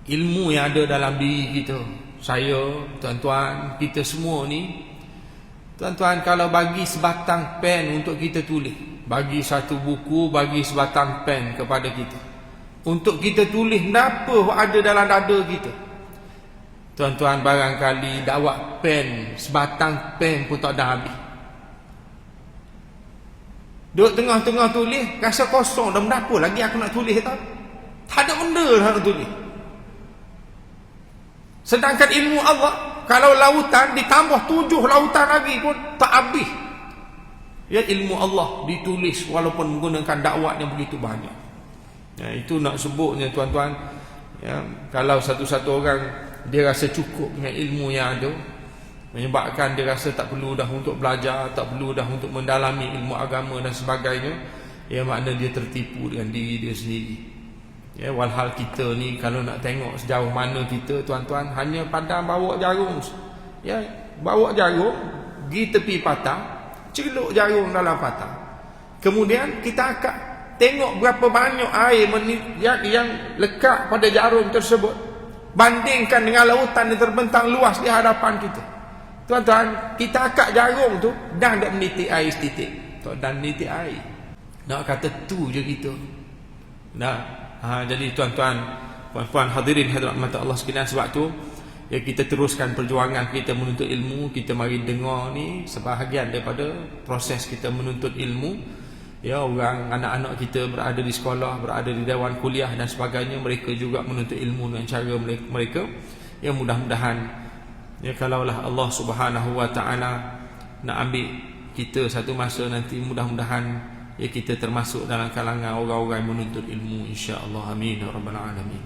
ilmu yang ada dalam diri kita, saya, tuan-tuan, kita semua ni, tuan-tuan, kalau bagi sebatang pen untuk kita tulis, bagi satu buku, bagi sebatang pen kepada kita untuk kita tulis apa yang ada dalam dada kita, tuan-tuan, barangkali dakwah pen, sebatang pen pun tak dah habis. Duduk tengah-tengah tulis, rasa kosong dah, benda apa lagi aku nak tulis tak? Tak ada benda nak tulis. Sedangkan ilmu Allah, kalau lautan ditambah 7 lautan lagi pun tak habis. Ya, ilmu Allah ditulis walaupun menggunakan dakwah yang begitu banyak. Ya, itu nak sebutnya tuan-tuan, ya, kalau satu-satu orang dia rasa cukup dengan ilmu yang ada, menyebabkan dia rasa tak perlu dah untuk belajar, tak perlu dah untuk mendalami ilmu agama dan sebagainya, ya, makna dia tertipu dengan diri dia sendiri. Ya, walhal kita ni kalau nak tengok sejauh mana kita, tuan-tuan, hanya padam bawa jarum. Ya, bawa jarum pergi tepi patah, celuk jarum dalam patah. Kemudian kita akan tengok berapa banyak air yang lekat pada jarum tersebut, bandingkan dengan lautan yang terbentang luas di hadapan kita. Tuan-tuan, kita akak jarum tu dan tak menitik air setitik, dan menitik air. Nak kata tu je kita. Jadi tuan-tuan, puan-puan hadirin hadirat mata Allah sekalian, sebab tu ya, kita teruskan perjuangan kita menuntut ilmu. Kita mari dengar ni sebahagian daripada proses kita menuntut ilmu. Ya, orang anak-anak kita berada di sekolah, berada di dewan kuliah dan sebagainya, mereka juga menuntut ilmu dengan cara mereka. Ya, mudah-mudahan, ya, kalaulah Allah Subhanahu wa taala nak ambil kita satu masa nanti, mudah-mudahan ya kita termasuk dalam kalangan orang-orang yang menuntut ilmu, insya-Allah. Amin ya rabbal alamin.